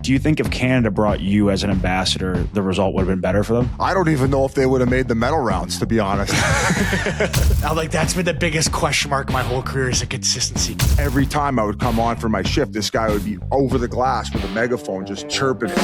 Do you think if Canada brought you as an ambassador, the result would have been better for them? I don't even know if they would have made the medal rounds, to be honest. I'm like, that's been the biggest question mark my whole career is the consistency. Every time I would come on for my shift, this guy would be over the glass with a megaphone just chirping it.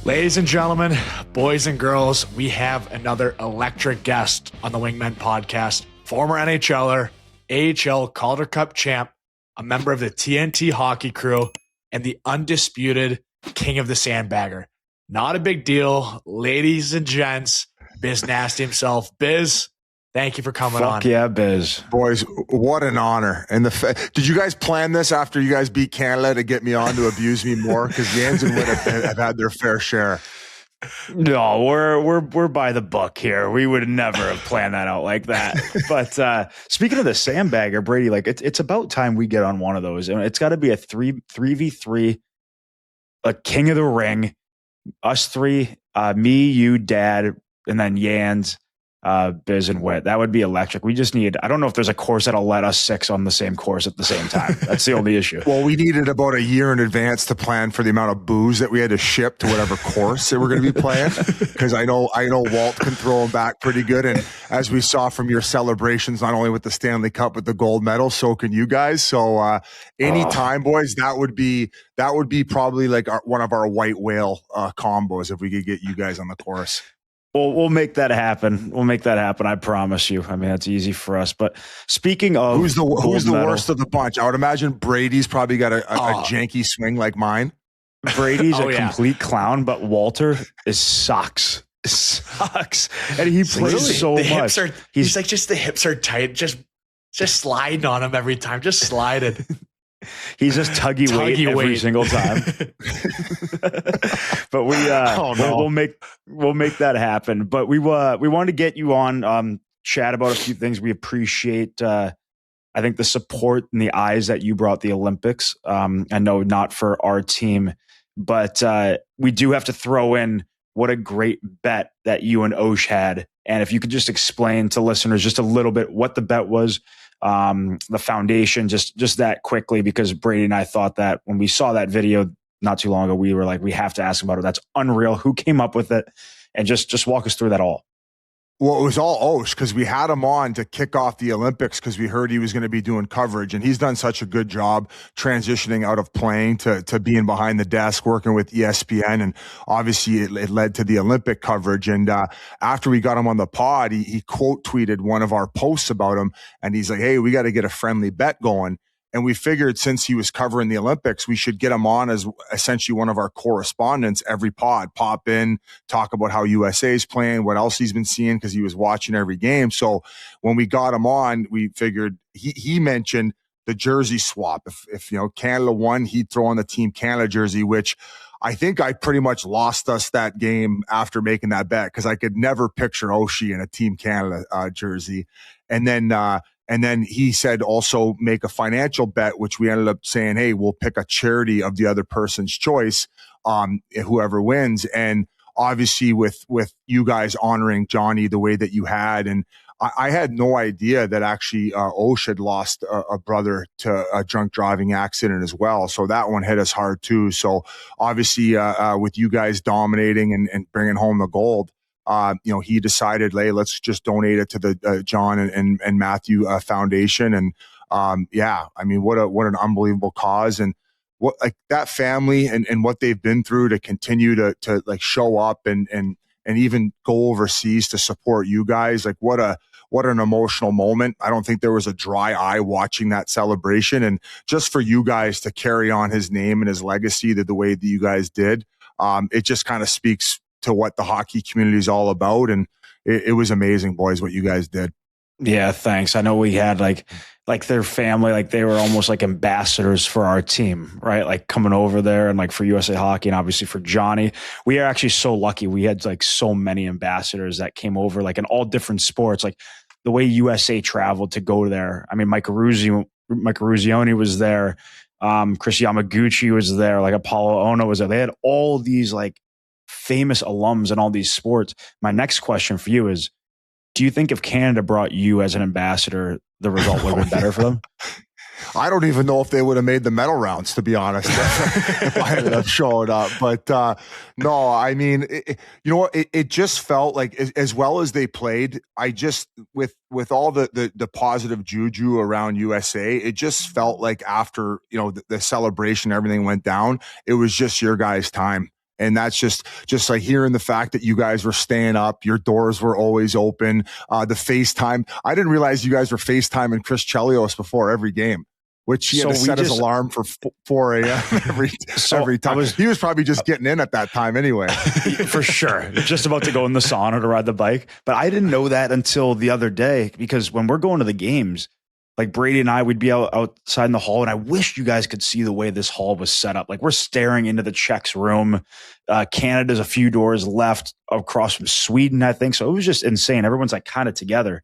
Ladies and gentlemen, boys and girls, we have another electric guest on the Wingmen podcast. Former NHLer, AHL Calder Cup champ, a member of the TNT hockey crew, and the undisputed king of the Sandbagger. Not a big deal, ladies and gents. Biz Nasty himself. Biz, thank you for coming on. Fuck yeah, Biz. Boys, what an honor. And did you guys plan this after you guys beat Canada to get me on to abuse me more? Because Jans and Witt have had their fair share. No, we're by the book here. We would never have planned that out like that. But speaking of the Sandbagger, Brady, like it's about time we get on one of those. And it's got to be a 3v3, a King of the Ring, us three, me, you, Dad, and then Jans. Biz and Witt. That would be electric. We just need, I don't know if there's a course that'll let us 6 on the same course at the same time. That's the only issue. Well, we needed about a year in advance to plan for the amount of booze that we had to ship to whatever course that we're going to be playing. Because I know Walt can throw them back pretty good. And as we saw from your celebrations, not only with the Stanley Cup, but the gold medal, so can you guys. So anytime, boys, that would be probably like one of our white whale combos if we could get you guys on the course. We'll make that happen. I promise you. I mean, that's easy for us. But speaking of who's the medal, worst of the bunch? I would imagine Brady's probably got a janky swing like mine. Brady's complete clown, but Walter sucks. And he plays so much. He's like, just the hips are tight. Just sliding on him every time. Just sliding. He's just tuggy weight every single time. But we'll make that happen. But we wanted to get you on, chat about a few things. We appreciate I think the support and the eyes that you brought the Olympics. I know not for our team, but we do have to throw in what a great bet that you and Osh had. And if you could just explain to listeners just a little bit what the bet was, the foundation, just that quickly, because Brady and I thought that when we saw that video not too long ago, we were like, we have to ask about it. That's unreal. Who came up with it? And just walk us through that all. Well, it was all Osh because we had him on to kick off the Olympics because we heard he was going to be doing coverage, and he's done such a good job transitioning out of playing to being behind the desk, working with ESPN, and obviously it led to the Olympic coverage. And after we got him on the pod, he quote tweeted one of our posts about him, and he's like, "Hey, we got to get a friendly bet going." And we figured since he was covering the Olympics, we should get him on as essentially one of our correspondents every pod, pop in, talk about how USA is playing, what else he's been seeing, because he was watching every game. So when we got him on, we figured he mentioned the jersey swap. If Canada won, he'd throw on the Team Canada jersey, which I think I pretty much lost us that game after making that bet because I could never picture Oshie in a Team Canada jersey. And then he said also make a financial bet, which we ended up saying, hey, we'll pick a charity of the other person's choice, whoever wins. And obviously with you guys honoring Johnny the way that you had, and I had no idea that actually Osh had lost a brother to a drunk driving accident as well. So that one hit us hard too. So obviously with you guys dominating and bringing home the gold, he decided, hey, let's just donate it to the John and Matthew Foundation. And I mean, what an unbelievable cause, and what like that family and what they've been through to continue to like show up and even go overseas to support you guys. Like what an emotional moment. I don't think there was a dry eye watching that celebration, and just for you guys to carry on his name and his legacy the way that you guys did, it just kind of speaks to what the hockey community is all about. And it was amazing, boys, what you guys did. Yeah, thanks. I know we had like their family, like they were almost like ambassadors for our team, right? Like coming over there and like for USA Hockey and obviously for Johnny. We are actually so lucky. We had like so many ambassadors that came over like in all different sports, like the way USA traveled to go there. I mean, Mike Ruzioni was there. Chris Yamaguchi was there. Like Apollo Ono was there. They had all these like famous alums in all these sports. My next question for you is, do you think if Canada brought you as an ambassador, the result would have been better for them? I don't even know if they would have made the medal rounds, to be honest, if I ended up showing up. But no, I mean, it just felt like as well as they played, I just, with all the positive juju around USA, it just felt like after, the celebration, everything went down, it was just your guys' time. And that's just like hearing the fact that you guys were staying up, your doors were always open, the FaceTime. I didn't realize you guys were FaceTiming Chris Chelios before every game, which he had to set his alarm for 4 a.m. every time. He was probably just getting in at that time anyway. For sure. Just about to go in the sauna to ride the bike. But I didn't know that until the other day, because when we're going to the games, like Brady and I, we'd be outside in the hall, and I wish you guys could see the way this hall was set up. Like, we're staring into the Czechs room. Canada's a few doors left across from Sweden, I think. So it was just insane. Everyone's like kind of together.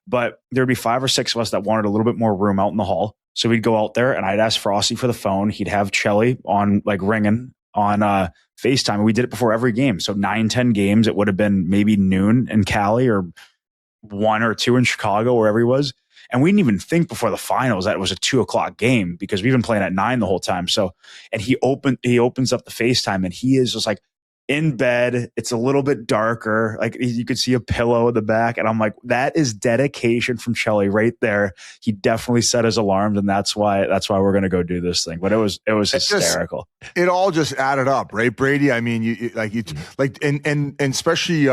But there'd be 5 or 6 of us that wanted a little bit more room out in the hall. So we'd go out there, and I'd ask Frosty for the phone. He'd have Chelly on, like, ringing on FaceTime. And we did it before every game. So 9-10 games, it would have been maybe noon in Cali or 1 or 2 in Chicago, wherever he was. And we didn't even think before the finals that it was a 2:00 game, because we've been playing at 9 the whole time. So, and he opens up the FaceTime, and he is just like in bed. It's a little bit darker. Like, you could see a pillow in the back. And I'm like, that is dedication from Chelly right there. He definitely set his alarms, and that's why we're going to go do this thing. But it was hysterical. It all just added up, right, Brady? I mean, and especially,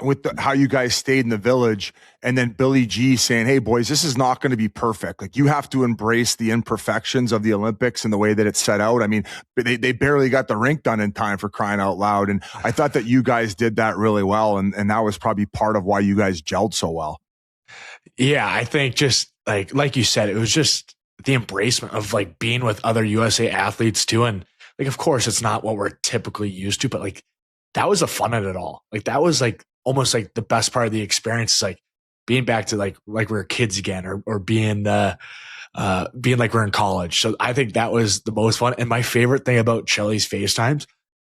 with how you guys stayed in the village, and then Billy G saying, hey boys, this is not going to be perfect. Like, you have to embrace the imperfections of the Olympics and the way that it's set out. I mean, they barely got the rink done in time, for crying out loud. And I thought that you guys did that really well. And that was probably part of why you guys gelled so well. Yeah. I think just like you said, it was just the embracement of like being with other USA athletes too. And like, of course it's not what we're typically used to, but like, that was the fun of it all. Like, that was like almost like the best part of the experience, is like being back to like we were kids again, or being like we're in college. So I think that was the most fun. And my favorite thing about Chelly's FaceTimes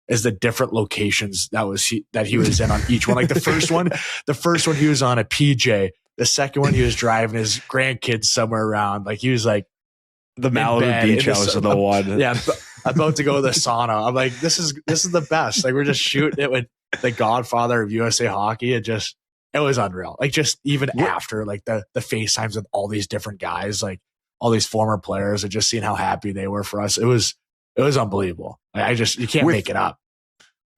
is the different locations that he was in on each one. Like the first one he was on a PJ. The second one he was driving his grandkids somewhere around. Like, he was like the Malibu Beach House of the one. Yeah, about to go to the sauna. I'm like, this is the best. Like, we're just shooting it with the godfather of USA hockey. It was unreal. Like, just even after like the FaceTimes with all these different guys, like all these former players, and just seeing how happy they were for us. It was unbelievable. Like, you can't make it up.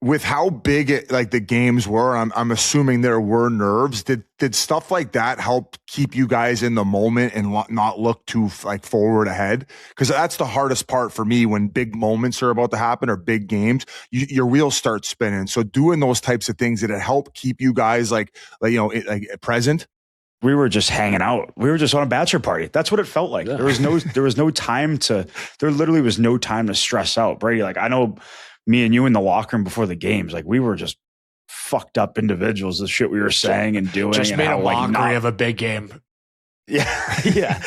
With how big the games were, I'm assuming there were nerves. Did stuff like that help keep you guys in the moment and not look too forward ahead? Because that's the hardest part for me when big moments are about to happen, or big games. Your wheels start spinning. So doing those types of things, did it help keep you guys present? We were just hanging out. We were just on a bachelor party. That's what it felt like. Yeah. There was no time to stress out. Brady, like, I know me and you in the locker room before the games, like, we were just fucked up individuals. The shit we were saying and doing, just and made how, a mockery of a big game. Yeah, yeah.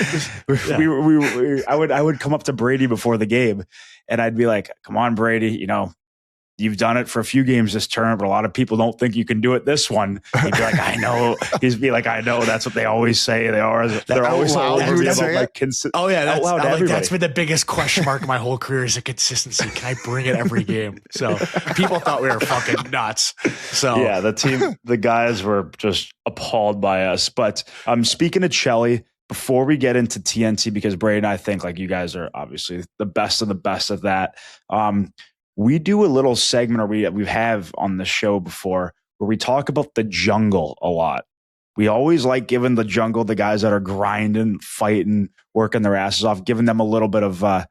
I would come up to Brady before the game, and I'd be like, "Come on, Brady, you've done it for a few games this term, but a lot of people don't think you can do it this one." He'd be like, "I know." He'd be like, "I know." That's what they always say. They're always all over me about like oh yeah, that's been the biggest question mark of my whole career, is the consistency. Can I bring it every game? So people thought we were fucking nuts. So yeah, the guys were just appalled by us. But speaking of Chelly, before we get into TNT, because Brady and I think like you guys are obviously the best of the best of that. We do a little segment, or we have on the show before, where we talk about the jungle a lot. We always like giving the jungle, the guys that are grinding, fighting, working their asses off, giving them a little bit of, I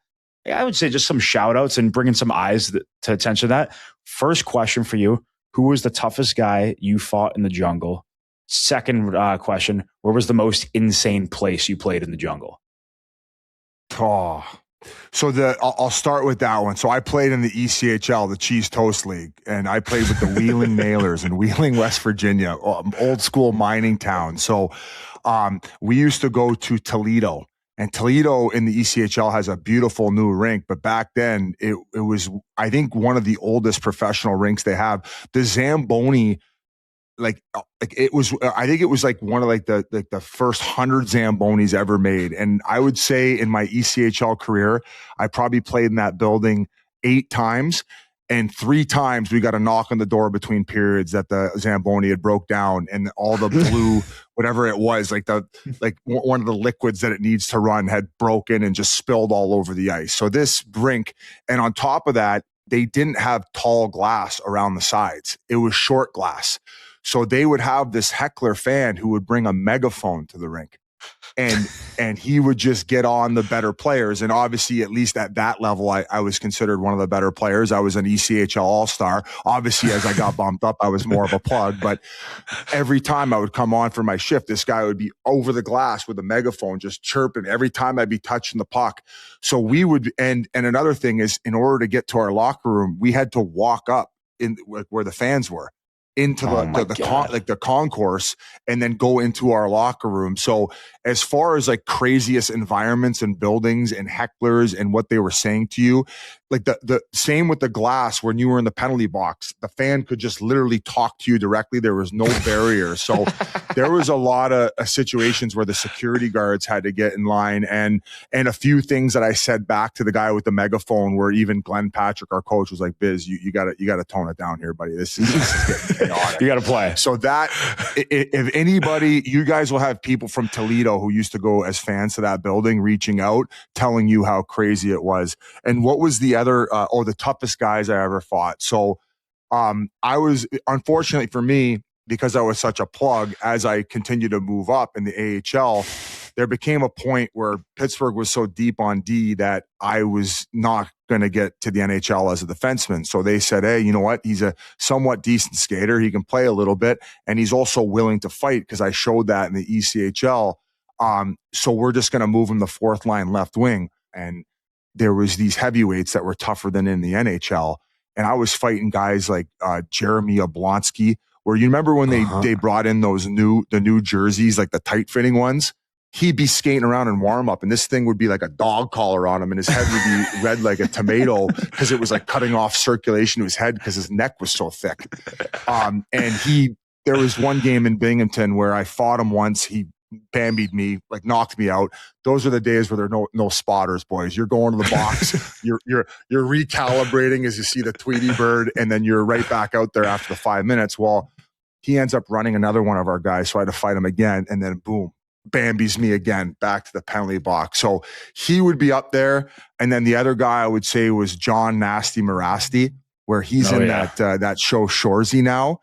would say, just some shout outs and bringing some eyes to attention to that. First question for you: who was the toughest guy you fought in the jungle? Second question: where was the most insane place you played in the jungle? Oh. So I'll start with that one. So I played in the ECHL, the Cheese Toast League, and I played with the Wheeling Nailers in Wheeling, West Virginia, old school mining town. So we used to go to Toledo, And Toledo in the ECHL has a beautiful new rink, but back then it was, I think, one of the oldest professional rinks they have. The Zamboni, like it was, I think it was like one of the first 100 Zambonis ever made. And I would say in my ECHL career, I probably played in that building 8 times. And 3 times we got a knock on the door between periods that the Zamboni had broke down, and all the blue, whatever it was, like one of the liquids that it needs to run had broken and just spilled all over the ice. So this rink, and on top of that, they didn't have tall glass around the sides. It was short glass. So they would have this heckler fan who would bring a megaphone to the rink. And he would just get on the better players. And obviously, at least at that level, I was considered one of the better players. I was an ECHL all-star. Obviously, as I got bumped up, I was more of a plug. But every time I would come on for my shift, this guy would be over the glass with a megaphone, just chirping every time I'd be touching the puck. So we would, and another thing is, in order to get to our locker room, we had to walk up in where the fans were, into the concourse, and then go into our locker room. So as far as like craziest environments and buildings and hecklers and what they were saying to you, like the same with the glass, when you were in the penalty box, the fan could just literally talk to you directly. There was no barrier. So there was a lot of situations where the security guards had to get in line, and a few things that I said back to the guy with the megaphone, where even Glenn Patrick, our coach, was like, Biz, you gotta tone it down here, buddy. This is getting chaotic. You gotta play. So that, if anybody, you guys will have people from Toledo who used to go as fans to that building reaching out, telling you how crazy it was. And what was the other, the toughest guys I ever fought. So I was, unfortunately for me, because I was such a plug, as I continued to move up in the AHL, there became a point where Pittsburgh was so deep on D that I was not going to get to the NHL as a defenseman. So they said, hey, you know what? He's a somewhat decent skater. He can play a little bit, and he's also willing to fight, because I showed that in the ECHL. So we're just going to move him the 4th line left wing. And there was these heavyweights that were tougher than in the NHL. And I was fighting guys like Jeremy Oblonsky, where you remember when they brought in the new jerseys, like the tight fitting ones. He'd be skating around in warm up, and this thing would be like a dog collar on him, and his head would be red like a tomato, because it was like cutting off circulation to his head because his neck was so thick. And there was one game in Binghamton where I fought him once. He bambied me, like knocked me out. Those are the days where there are no spotters, boys. You're going to the box, you're recalibrating as you see the Tweety bird, and then you're right back out there after the 5 minutes. Well, he ends up running another one of our guys, so I had to fight him again, and then boom, bambies me again, back to the penalty box. So he would be up there. And then the other guy I would say was John Nasty Marasti, where he's that show Shoresy now.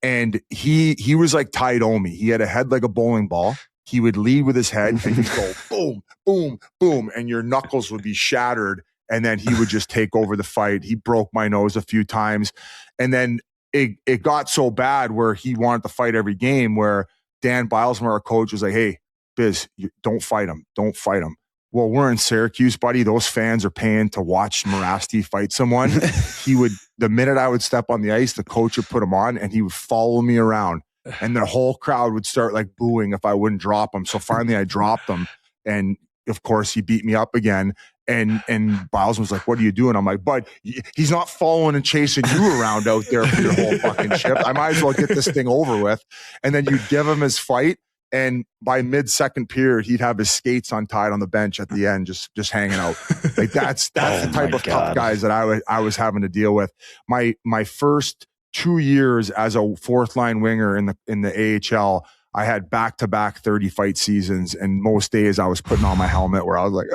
And he was like Ty Domi. He had a head like a bowling ball. He would lead with his head, and he'd go boom, boom, boom, and your knuckles would be shattered. And then he would just take over the fight. He broke my nose a few times. And then it got so bad where he wanted to fight every game, where Dan Bilesmer, our coach, was like, hey, Biz, don't fight him. Don't fight him. Well, we're in Syracuse, buddy. Those fans are paying to watch Marasti fight someone. The minute I would step on the ice, the coach would put him on, and he would follow me around, and the whole crowd would start like booing if I wouldn't drop him. So finally I dropped him, and of course he beat me up again. And Biles was like, what are you doing? I'm like, bud, he's not following and chasing you around out there for your whole fucking shift. I might as well get this thing over with. And then you give him his fight, and by mid-second period, he'd have his skates untied on the bench at the end, just hanging out. Like that's the type of tough guys that I was having to deal with. My first 2 years as a 4th line winger in the AHL, I had back-to-back 30 fight seasons, and most days I was putting on my helmet where I was like,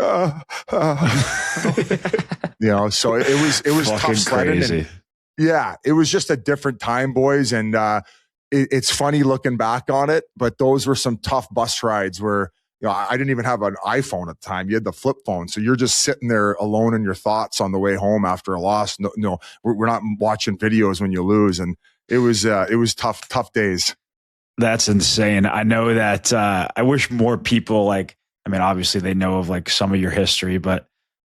so it was tough sledding. And, yeah, it was just a different time, boys, and it's funny looking back on it, but those were some tough bus rides where, I didn't even have an iPhone at the time. You had the flip phone. So you're just sitting there alone in your thoughts on the way home after a loss. No, we're not watching videos when you lose. And it was tough days. That's insane. I know that I wish more people obviously they know of like some of your history, but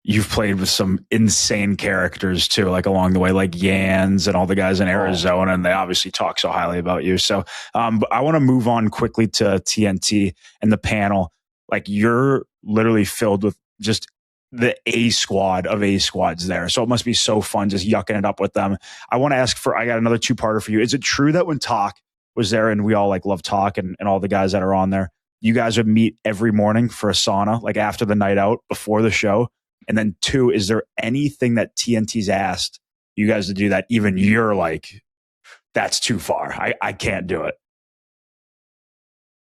you've played with some insane characters too, like along the way, like Yans and all the guys in Arizona, and they obviously talk so highly about you. So but I want to move on quickly to TNT and the panel. Like your literally filled with just the A squad of A squads there. So it must be so fun just yucking it up with them. I want to ask I got another 2-parter for you. Is it true that when Talk was there, and we all like love Talk and all the guys that are on there, you guys would meet every morning for a sauna, like after the night out, before the show? And then 2, is there anything that TNT's asked you guys to do that even you're like, that's too far, I can't do it?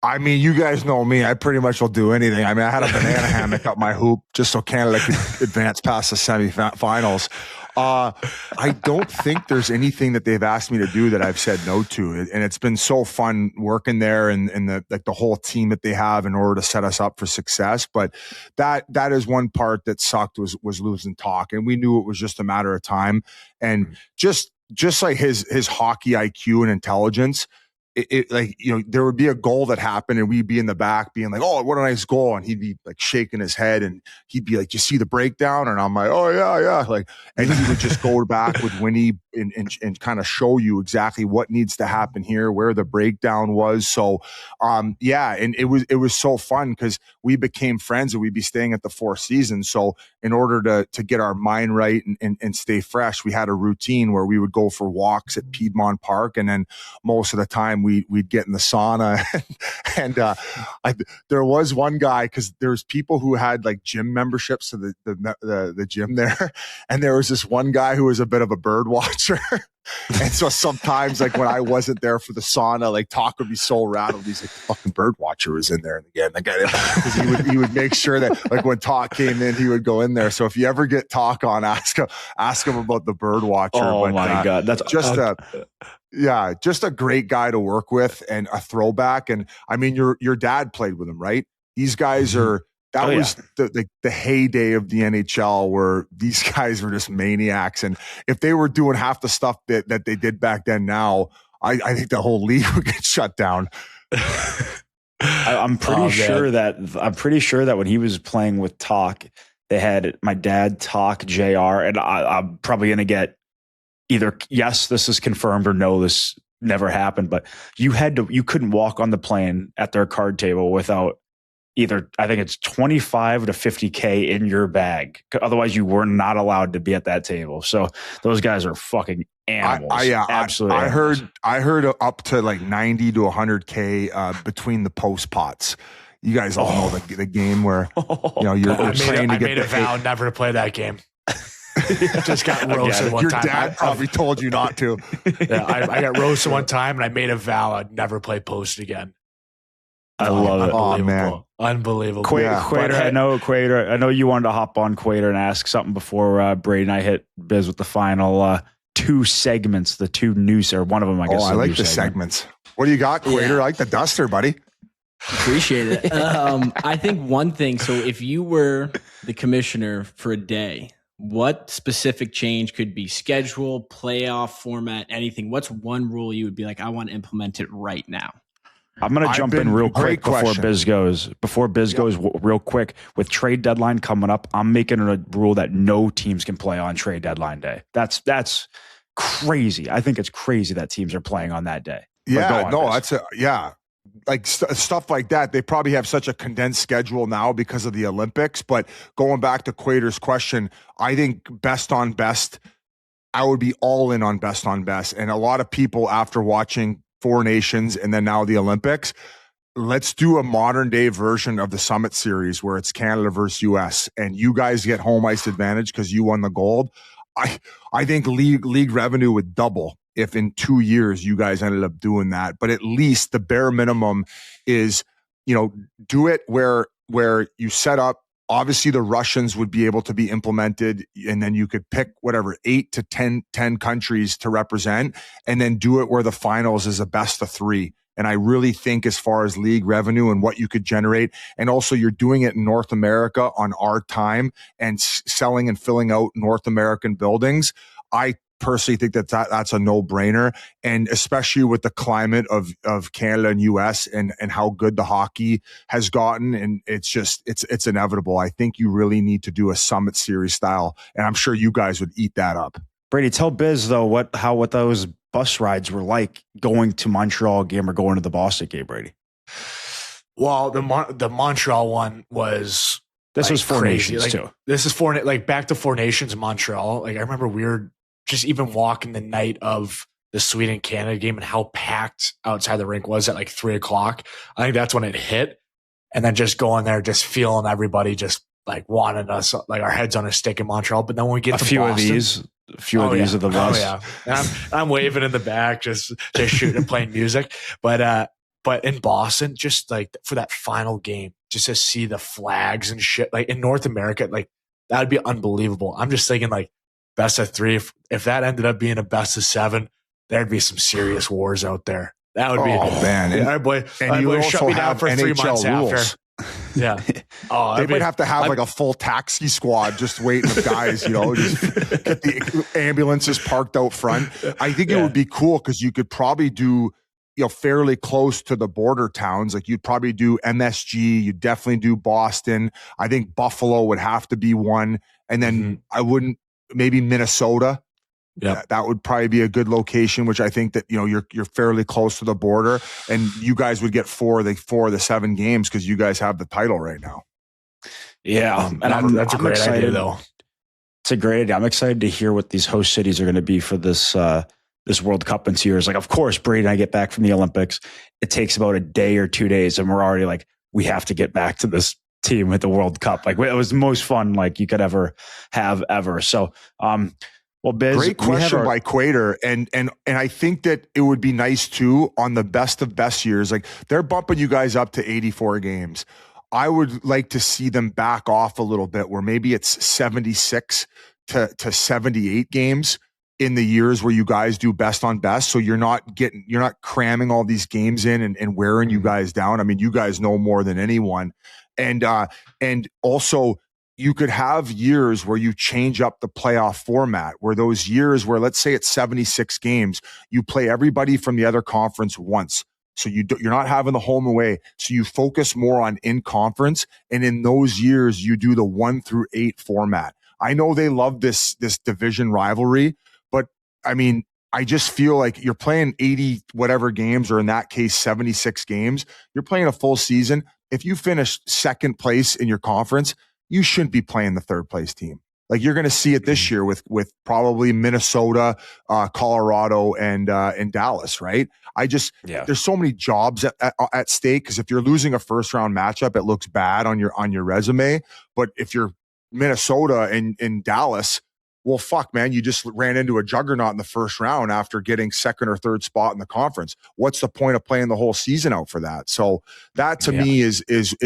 I mean, you guys know me. I pretty much will do anything. I mean, I had a banana hammock up my hoop just so Canada could advance past the semifinals. I don't think there's anything that they've asked me to do that I've said no to. And it's been so fun working there and the whole team that they have in order to set us up for success. But that is one part that sucked was losing Talk. And we knew it was just a matter of time. And just like his hockey IQ and intelligence, it like, you know, there would be a goal that happened and we'd be in the back being like, oh, what a nice goal. And he'd be like shaking his head and he'd be like, you see the breakdown? And I'm like, oh yeah. Like, and he would just go back with Winnie and kind of show you exactly what needs to happen here, where the breakdown was. So, yeah. And it was so fun because we became friends and we'd be staying at the Four Seasons. So in order to get our mind right and stay fresh, we had a routine where we would go for walks at Piedmont Park. And then most of the time we'd get in the sauna and there was one guy, because there's people who had like gym memberships to the gym there, and there was this one guy who was a bit of a bird watcher. And so sometimes, like when I wasn't there for the sauna, like Talk would be so rattled. He's like, the fucking bird watcher was in there. And again, the guy, because he would make sure that like when Talk came in, he would go in there. So if you ever get Talk on, ask him about the bird watcher. Oh my God. That's just just a great guy to work with and a throwback. And I mean, your dad played with him, right? These guys are, that was the heyday of the NHL where these guys were just maniacs. And if they were doing half the stuff that they did back then now, I think the whole league would get shut down. I'm pretty sure that when he was playing with Talk, they had my dad, Talk, JR, and I'm probably going to get either yes, this is confirmed, or no, this never happened. But you couldn't walk on the plane at their card table without either, I think it's 25 to 50K in your bag. Otherwise, you were not allowed to be at that table. So those guys are fucking animals. Absolutely. I heard up to like 90 to 100K between the post pots. You guys all know the game where you're trying to get. I made a vow never to play that game. Just got roasted one time. Your dad probably told you not to. Yeah, I got roasted one time, and I made a vow I'd never play post again. I love it. Oh man, unbelievable. Quater, I know you wanted to hop on Quater and ask something before Brady and I hit biz with the final 2 segments, the 2 news, or one of them, I guess. I like the segments. What do you got, Quater? I like the duster, buddy. Appreciate it. I think one thing, so if you were the commissioner for a day, what specific change could be schedule, playoff format, anything? What's one rule you would be like, I want to implement it right now? I'm going to jump in real quick before Biz goes. Real quick, with trade deadline coming up, I'm making a rule that no teams can play on trade deadline day. That's crazy. I think it's crazy that teams are playing on that day. Like stuff like that. They probably have such a condensed schedule now because of the Olympics. But going back to Quater's question, I think best on best, I would be all in on best on best. And a lot of people, after watching Four Nations and then now the Olympics, let's do a modern day version of the Summit Series where it's Canada versus US and you guys get home ice advantage because you won the gold. I think league revenue would double if in 2 years you guys ended up doing that. But at least the bare minimum is, do it where you set up. Obviously, the Russians would be able to be implemented, and then you could pick whatever 8 to 10 countries to represent, and then do it where the finals is a best of 3. And I really think as far as league revenue and what you could generate, and also you're doing it in North America on our time and selling and filling out North American buildings, I personally think that's a no-brainer. And especially with the climate of Canada and US and how good the hockey has gotten, and it's inevitable. I think you really need to do a Summit Series style, and I'm sure you guys would eat that up. Brady, tell Biz though what those bus rides were like going to Montreal game or going to the Boston game, Brady. Well, the Montreal one was This was Four crazy. Nations too. This is back to Four Nations in Montreal. Like I remember we were just even walking the night of the Sweden Canada game and how packed outside the rink was at like 3:00. I think that's when it hit. And then just going there, just feeling everybody just like wanting us, like our heads on a stick in Montreal. But then when we get to Boston, a few of these are the ones. Oh yeah, and I'm waving in the back, just shooting and playing music. But in Boston, just like for that final game, just to see the flags and shit, like in North America, like that would be unbelievable. I'm just thinking like best of 3. If that ended up being a best of 7, there'd be some serious wars out there. That would be. Oh man, our boy shut me down for NHL 3 months rules. After. Yeah. They might have to have like a full taxi squad just waiting with guys, just get the ambulances parked out front. I think it would be cool because you could probably do, fairly close to the border towns. Like you'd probably do MSG, you'd definitely do Boston. I think Buffalo would have to be one. And then maybe Minnesota. Yeah, that would probably be a good location, which I think that, you're fairly close to the border and you guys would get 4 of the 7 games because you guys have the title right now. Yeah. And that's a great idea though. It's a great idea. I'm excited to hear what these host cities are going to be for this World Cup in 2 years. Like, of course, Brady and I get back from the Olympics. It takes about a day or 2 days and we're already like, we have to get back to this team at the World Cup. Like it was the most fun like you could ever have ever. So, well, Biz, great question by Quater, and I think that it would be nice too on the best of best years. Like they're bumping you guys up to 84 games. I would like to see them back off a little bit, where maybe it's 76 to 78 games in the years where you guys do best on best. So you're not cramming all these games in and wearing you guys down. I mean, you guys know more than anyone, and also. You could have years where you change up the playoff format, where those years where, let's say it's 76 games, you play everybody from the other conference once. So you're not having the home away. So you focus more on in conference. And in those years, you do the 1 through 8 format. I know they love this division rivalry, but I mean, I just feel like you're playing 80 whatever games, or in that case, 76 games. You're playing a full season. If you finish second place in your conference, you shouldn't be playing the third place team. Like you're going to see it this year with probably Minnesota, Colorado, and Dallas, right? There's so many jobs at stake, because if you're losing a first round matchup, it looks bad on your resume. But if you're Minnesota and Dallas, well, fuck, man, you just ran into a juggernaut in the first round after getting second or third spot in the conference. What's the point of playing the whole season out for that? So that to me is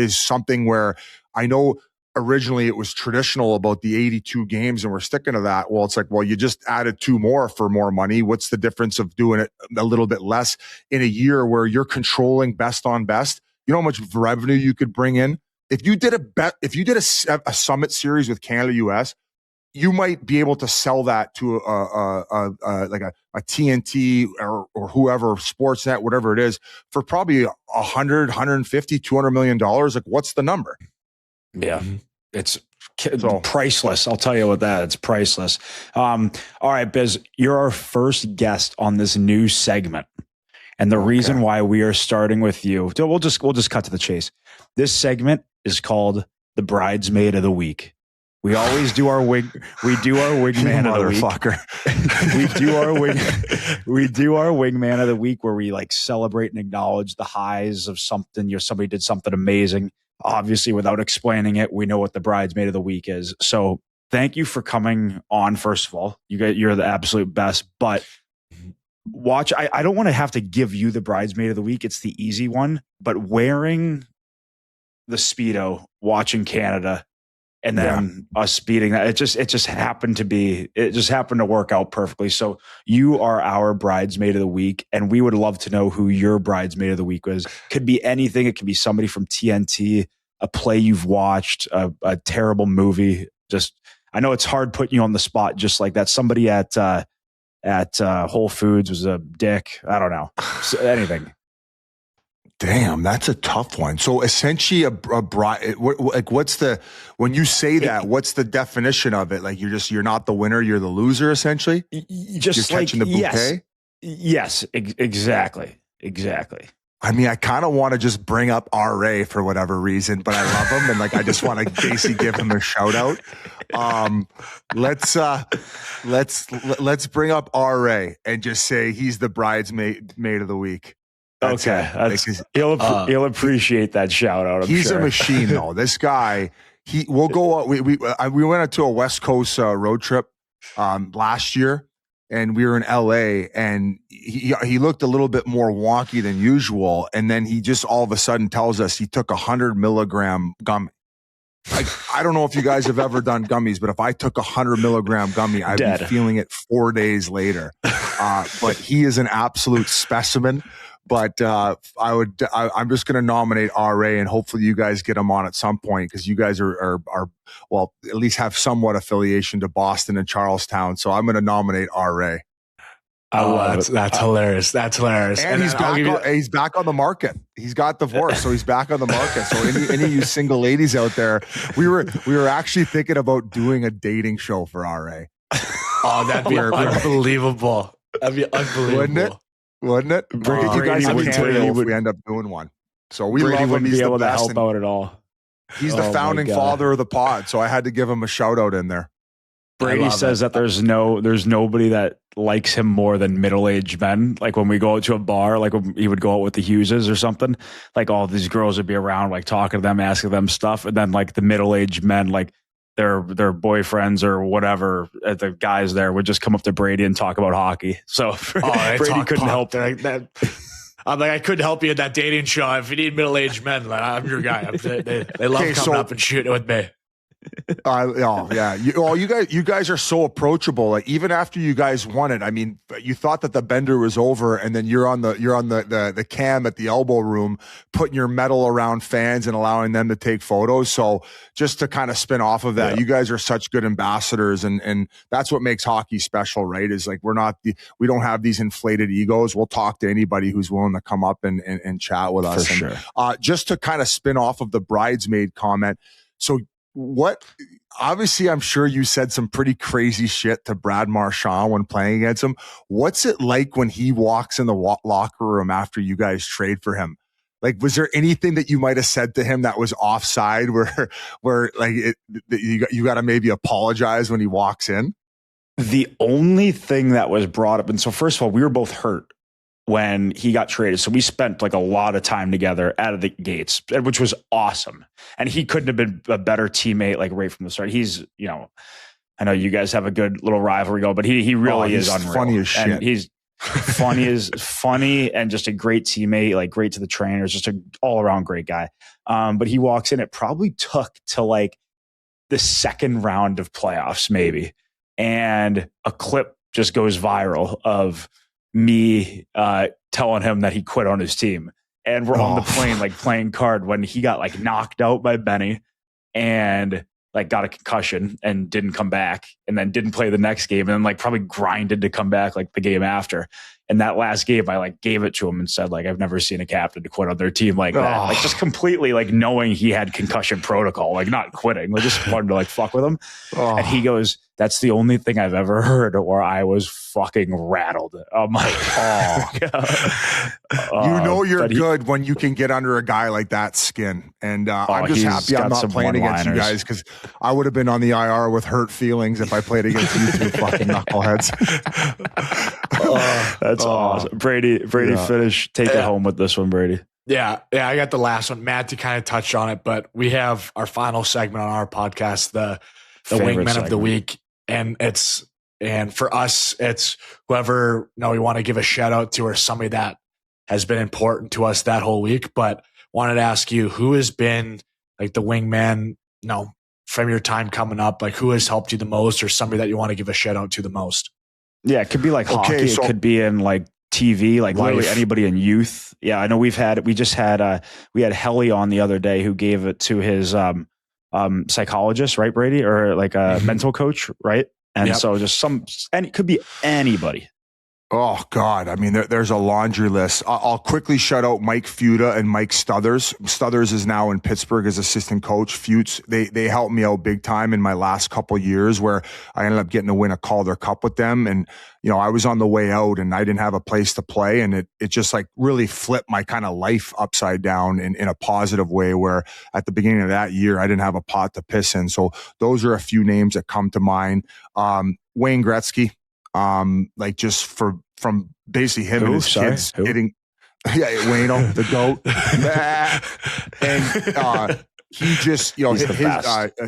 something where I know. Originally, it was traditional about the 82 games, and we're sticking to that. Well, it's like, well, you just added 2 more for more money. What's the difference of doing it a little bit less in a year where you're controlling best on best? You know how much revenue you could bring in if you did a Summit Series with Canada US. You might be able to sell that to a TNT or whoever, Sportsnet, whatever it is, for probably 100, 150, $200 million. Like, what's the number? Yeah, it's priceless. I'll tell you what that. It's priceless. All right, Biz, you're our first guest on this new segment. And the reason why we are starting with you, we'll just cut to the chase. This segment is called the Bridesmaid of the Week. We always do our wingman of the week. We do our wingman of the week, where we like celebrate and acknowledge the highs of something. Somebody did something amazing. Obviously, without explaining it, we know what the Bridesmaid of the Week is. So thank you for coming on. First of all, you're the absolute best, but watch. I don't want to have to give you the Bridesmaid of the Week. It's the easy one, but wearing the Speedo, watching Canada, and then us beating that, it just happened to work out perfectly. So you are our Bridesmaid of the Week, and we would love to know who your Bridesmaid of the Week was. Could be anything. It could be somebody from TNT, a play you've watched, a terrible movie. I know it's hard putting you on the spot just like that. Somebody at Whole Foods was a dick. I don't know. So, anything. Damn, that's a tough one. So essentially, a bride. When you say that? What's the definition of it? Like you're not the winner, you're the loser. Essentially, just you're catching the bouquet. Yes, exactly. I mean, I kind of want to just bring up RA for whatever reason, but I love him. And like, I just want to basically give him a shout out. Let's bring up RA and just say he's the bridesmaid of the week. That's he'll appreciate that shout out. He's a machine though. This guy, we'll go, we went to a West Coast road trip last year. And we were in LA, and he looked a little bit more wonky than usual. And then he just all of a sudden tells us he took 100 milligram gummy. Like, I don't know if you guys have ever done gummies, but if I took 100 milligram gummy, I'd be feeling it 4 days later. But he is an absolute specimen. But I'm just going to nominate RA, and hopefully you guys get him on at some point, because you guys are well, at least have somewhat affiliation to Boston and Charlestown. So I'm going to nominate RA. That's hilarious. That's hilarious. And he's back on the market. He's got divorced, so he's back on the market. So any of you single ladies out there, we were actually thinking about doing a dating show for RA. Oh, that'd be unbelievable. That'd be unbelievable. Wouldn't it? Brady, you guys have if we end up doing one. So we Brady love him. He's be able the best to help out at all. He's the founding father of the pod, so I had to give him a shout out in there. Brady says that there's nobody that likes him more than middle-aged men. Like when we go out to a bar, like when he would go out with the Hugheses or something, like all these girls would be around, like talking to them, asking them stuff, and then like the middle-aged men, like their boyfriends or whatever, the guys there would just come up to Brady and talk about hockey. So Brady couldn't help that. I'm like, I couldn't help you at that dating show. If you need middle-aged men, like, I'm your guy. They love coming up and shooting with me. You guys are so approachable. Like, even after you guys won it, I mean, you thought that the bender was over, and then you're on the cam at the elbow room, putting your medal around fans and allowing them to take photos. So just to kind of spin off of that, you guys are such good ambassadors, and that's what makes hockey special, right? Is like we don't have these inflated egos. We'll talk to anybody who's willing to come up and chat with us. For sure. Just to kind of spin off of the bridesmaid comment. So obviously I'm sure you said some pretty crazy shit to Brad Marchand when playing against him. What's it like when he walks in the locker room after you guys trade for him? Like, was there anything that you might have said to him that was offside where like you got to maybe apologize when he walks in? The only thing that was brought up, and so first of all, we were both hurt when he got traded. So we spent like a lot of time together out of the gates, which was awesome. And he couldn't have been a better teammate, like right from the start. He's, I know you guys have a good little rivalry going, but he really is unreal. Funny as shit. And he's funny and just a great teammate, like great to the trainers, just an all around great guy. But he walks in, it probably took to like the second round of playoffs, maybe. And a clip just goes viral of me telling him that he quit on his team, and we're on the plane like playing card when he got like knocked out by Benny and like got a concussion and didn't come back, and then didn't play the next game, and then like probably grinded to come back like the game after. And that last game, I like gave it to him and said, like, I've never seen a captain to quit on their team like that. Like, just completely like knowing he had concussion protocol, like not quitting, like just wanted to like fuck with him. And he goes, that's the only thing I've ever heard where I was fucking rattled. I'm like, you're good when you can get under a guy like that skin. And I'm just happy I'm not playing against you guys, because I would have been on the IR with hurt feelings if I played against you two fucking knuckleheads. That's awesome. Brady, finish. Take it home with this one, Brady. Yeah, I got the last one. Matthew kind of touched on it, but we have our final segment on our podcast, the Wingmen of the Week. And for us, it's whoever we want to give a shout out to, or somebody that has been important to us that whole week. But wanted to ask you, who has been like the wingman, from your time coming up, like who has helped you the most, or somebody that you want to give a shout out to the most? Yeah, it could be like hockey. It could be in like TV, like literally anybody in youth. Yeah, I know we had Helly on the other day who gave it to his psychologist, right, Brady, or like a mental coach, right? And so just and it could be anybody. Oh, God. I mean, there's a laundry list. I'll quickly shout out Mike Futa and Mike Stuthers. Stuthers is now in Pittsburgh as assistant coach. Futes, they helped me out big time in my last couple years where I ended up getting to win a Calder Cup with them. And, I was on the way out and I didn't have a place to play. And it just like really flipped my kind of life upside down in a positive way where at the beginning of that year, I didn't have a pot to piss in. So those are a few names that come to mind. Wayne Gretzky. Like just from basically him and his kids hitting, Wayno, the GOAT. And he just,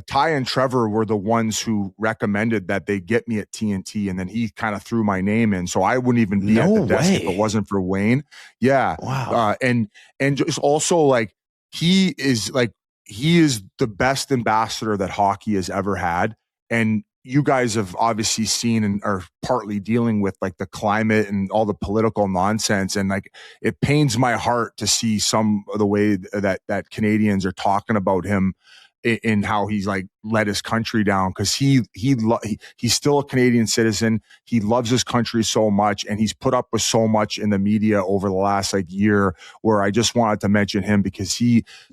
Ty and Trevor were the ones who recommended that they get me at TNT, and then he kind of threw my name in, so I wouldn't even be at the desk if it wasn't for Wayne. Yeah, wow. And just also like he is the best ambassador that hockey has ever had, and you guys have obviously seen and are partly dealing with like the climate and all the political nonsense. And like, it pains my heart to see some of the way that Canadians are talking about him in how he's like let his country down. Cause he's still a Canadian citizen. He loves his country so much, and he's put up with so much in the media over the last like year, where I just wanted to mention him because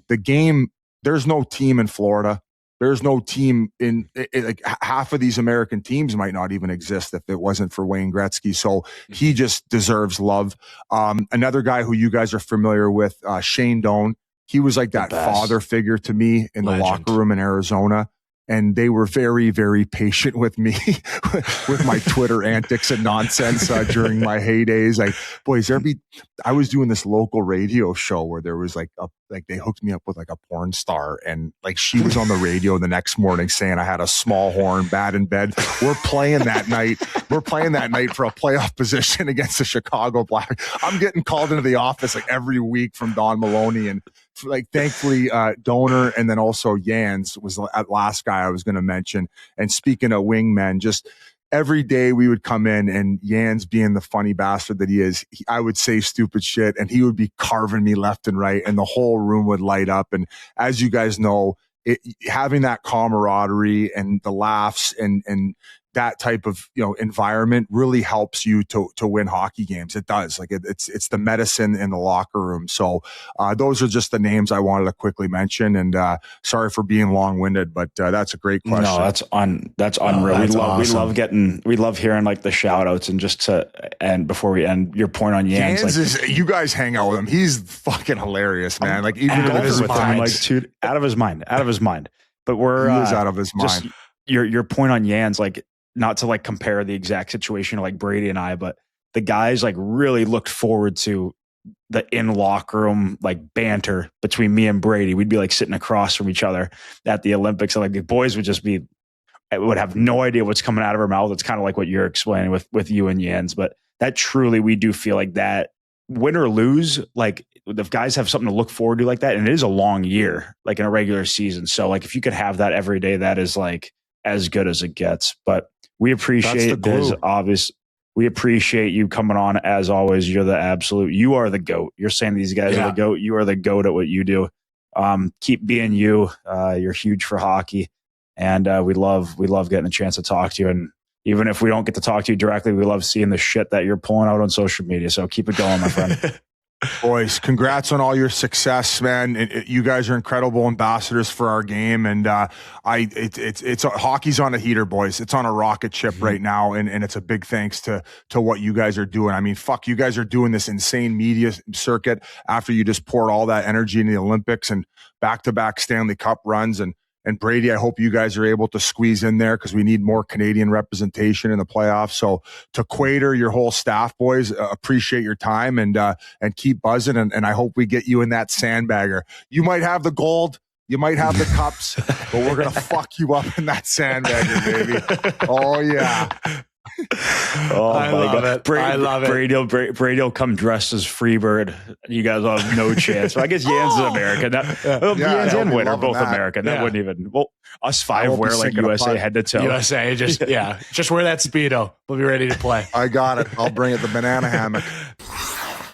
there's no team in Florida. There's no team in like half of these American teams might not even exist if it wasn't for Wayne Gretzky. So he just deserves love. Another guy who you guys are familiar with, Shane Doan. He was like that father figure to me in the locker room in Arizona. And they were very, very patient with me with my Twitter antics and nonsense during my heydays. Like, boys, I was doing this local radio show where there was like they hooked me up with like a porn star, and like she was on the radio the next morning saying I had a small horn, bad in bed. We're playing that night for a playoff position against the Chicago Black. I'm getting called into the office like every week from Don Maloney, and like thankfully Donor and then also Jans was that last guy I was going to mention. And speaking of Wingmen, just every day we would come in, and Jans, being the funny bastard that he is, I would say stupid shit and he would be carving me left and right, and the whole room would light up. And as you guys know, having that camaraderie and the laughs and that type of environment really helps you to win hockey games. It does. Like it's the medicine in the locker room. So those are just the names I wanted to quickly mention. And sorry for being long-winded, but that's a great question. No, that's unreal. Awesome. We love hearing like the shout outs, and just and before we end, your point on Jans, you guys hang out with him. He's fucking hilarious, man. Like even out of his mind. But he is out of his mind. Your point on Jans, like, not to like compare the exact situation like Brady and I, but the guys like really looked forward to the in locker room like banter between me and Brady. We'd be like sitting across from each other at the Olympics, and like the boys would would have no idea what's coming out of our mouth. It's kind of like what you're explaining with you and Jans, but that truly, we do feel like that, win or lose, like the guys have something to look forward to like that. And it is a long year, like in a regular season. So like if you could have that every day, that is like as good as it gets. But we appreciate this. We appreciate you coming on as always. You're the absolute, you are the GOAT. You're saying these guys are the GOAT. You are the GOAT at what you do. Keep being you. You're huge for hockey. And we love getting a chance to talk to you. And even if we don't get to talk to you directly, we love seeing the shit that you're pulling out on social media. So keep it going, my friend. Boys, congrats on all your success, man. You guys are incredible ambassadors for our game, and it's hockey's on a heater, boys. It's on a rocket ship right now, and it's a big thanks to what you guys are doing. I mean, fuck, you guys are doing this insane media circuit after you just poured all that energy in the Olympics and back-to-back Stanley Cup runs. And Brady, I hope you guys are able to squeeze in there because we need more Canadian representation in the playoffs. So to Quater, your whole staff, boys, appreciate your time and keep buzzing. And I hope we get you in that Sandbagger. You might have the gold, you might have the cups, but we're going to fuck you up in that Sandbagger, baby. Oh, yeah. Oh, I love it. I love it. Brady will come dressed as Freebird. You guys will have no chance. Well, I guess Jans is American. Jans and Win are both American. That wouldn't even. Well, us five wear like USA head to toe. USA, just wear that Speedo. We'll be ready to play. I got it. I'll bring it the banana hammock.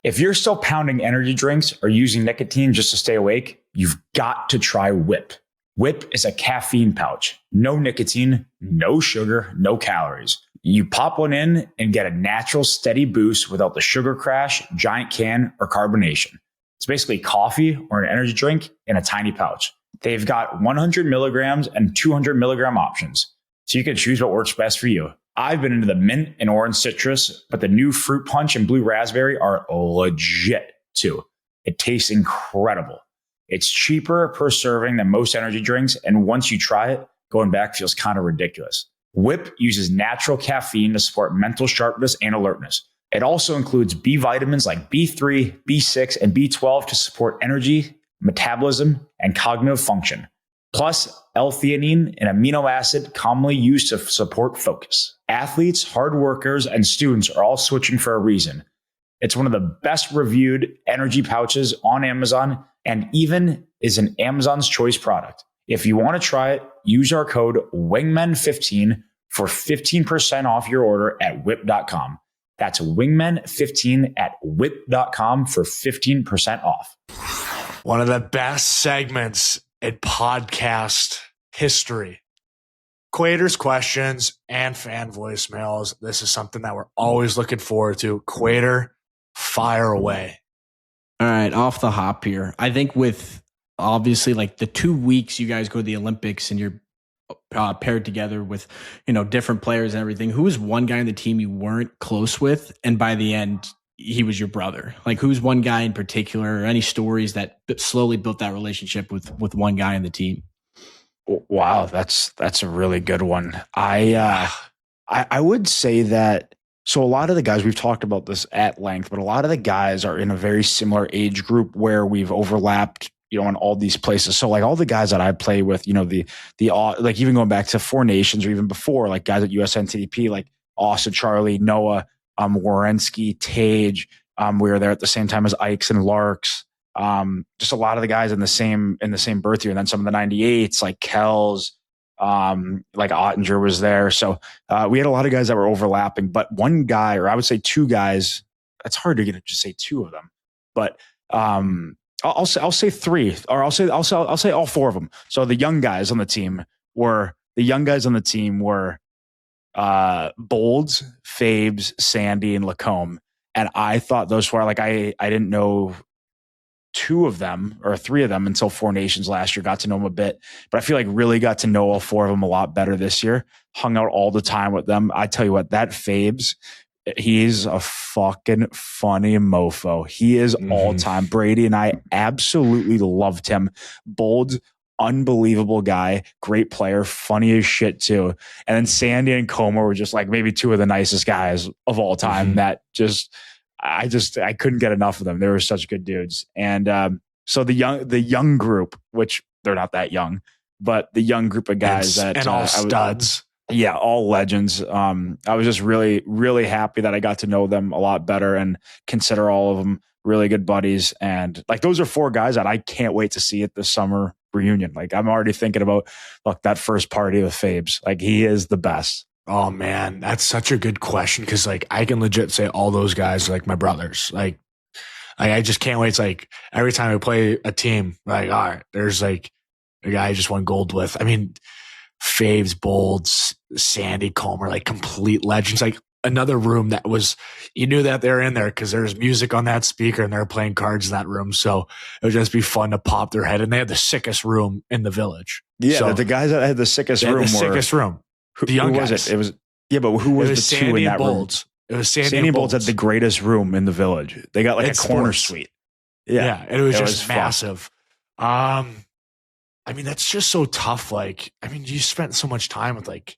If you're still pounding energy drinks or using nicotine just to stay awake, you've got to try Whip. Whip is a caffeine pouch. No nicotine, no sugar, no calories. You pop one in and get a natural, steady boost without the sugar crash, giant can, or carbonation. It's basically coffee or an energy drink in a tiny pouch. They've got 100 milligrams and 200 milligram options, so you can choose what works best for you. I've been into the mint and orange citrus, but the new fruit punch and blue raspberry are legit too. It tastes incredible. It's cheaper per serving than most energy drinks, and once you try it, going back feels kind of ridiculous. Whip uses natural caffeine to support mental sharpness and alertness. It also includes B vitamins like B3, B6, and B12 to support energy, metabolism, and cognitive function. Plus, L-theanine, an amino acid commonly used to support focus. Athletes, hard workers, and students are all switching for a reason. It's one of the best reviewed energy pouches on Amazon and even is an Amazon's Choice product. If you want to try it, use our code Wingmen15 for 15% off your order at whip.com. That's Wingmen15 at whip.com for 15% off. One of the best segments in podcast history. Quater's questions and fan voicemails. This is something that we're always looking forward to. Quater, fire away. All right, off the hop here. I think with obviously like the 2 weeks you guys go to the Olympics and you're paired together with, different players and everything, who was one guy on the team you weren't close with, and by the end he was your brother? Like, who's one guy in particular, or any stories that slowly built that relationship with one guy on the team? Wow, that's a really good one. I would say that. So a lot of the guys, we've talked about this at length, but a lot of the guys are in a very similar age group where we've overlapped, in all these places. So like all the guys that I play with, the like even going back to Four Nations or even before, like guys at USNTDP, like Austin, Charlie, Noah, Wierenski, Tage. We were there at the same time as Ikes and Larks. Just a lot of the guys in the same birth year. And then some of the 98s, like Kells, like Ottinger was there. So we had a lot of guys that were overlapping, but one guy, or I would say two guys, it's hard to just say two of them, but I'll say three, or I'll say all four of them. So the young guys on the team were Bolds, Fabes, Sandy, and Lacombe. And I thought those were like, I didn't know two of them or three of them until Four Nations last year. Got to know them a bit, but I feel like really got to know all four of them a lot better this year. Hung out all the time with them. I tell you what, that Fabes, he's a fucking funny mofo. He is all time. Brady and I absolutely loved him. Bold, unbelievable guy, great player, funny as shit too. And then Sandy and Comer were just like maybe two of the nicest guys of all time. That I couldn't get enough of them. They were such good dudes. And so the young group, which they're not that young, but the young group of guys and all studs. Yeah, all legends. I was just really, really happy that I got to know them a lot better and consider all of them really good buddies. And like, those are four guys that I can't wait to see at the summer reunion. Like, I'm already thinking about, that first party with Fabes. Like, he is the best. Oh man, that's such a good question. Cause like, I can legit say all those guys are like my brothers. Like I just can't wait. It's like every time I play a team, like, all right, there's like a guy I just won gold with. I mean, Faves, Bolds, Sandy, Comer, like complete legends. Like another room that was, you knew that they're in there because there's music on that speaker and they're playing cards in that room. So it would just be fun to pop their head. And they had the sickest room in the village. Yeah, so the guys that had the sickest room The young guys. Was it? It was, yeah, but who was the Sandy two in that Bolds. room? It was Sandy and Bolds had the greatest room in the village. They got like a corner suite. Yeah, it was just massive. I mean, that's just so tough. Like, I mean, you spent so much time with like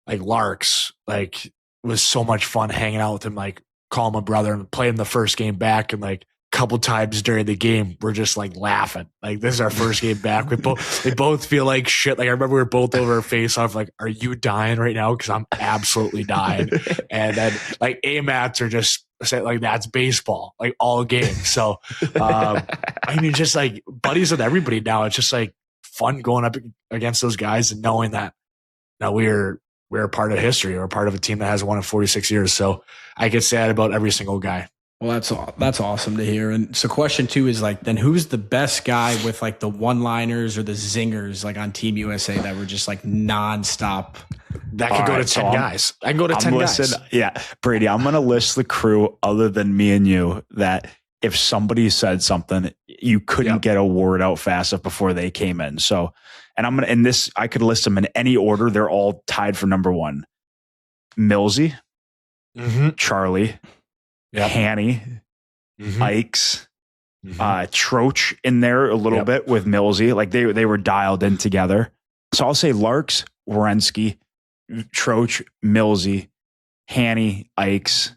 Larks. Like, it was so much fun hanging out with him. Like, call him a brother and play him the first game back. And like a couple times during the game, we're just like laughing. Like, this is our first game back. We both feel like shit. Like, I remember we were both over our face off. Like, are you dying right now? Because I'm absolutely dying. And then like AMATs are just like, that's baseball. Like all game. So I mean, just like buddies with everybody now. It's just like fun going up against those guys and knowing that now we're a part of history. We're a part of a team that has won in 46 years. So I could say that about every single guy. Well, that's awesome to hear. And so question 2 is like, then who's the best guy with like the one-liners or the zingers like on Team USA that were just like nonstop That could go to 10 guys. I can go to 10 guys. Yeah, Brady, I'm going to list the crew other than me and you that if somebody said something, you couldn't get a word out fast enough before they came in. So, and I'm going to, in this, I could list them in any order. They're all tied for number one. Millsy, Charlie, Hanny, Ikes, Troach in there a little bit with Millsy. Like they were dialed in together. So I'll say Larks, Werenski, Troach, Millsy, Hanny, Ikes,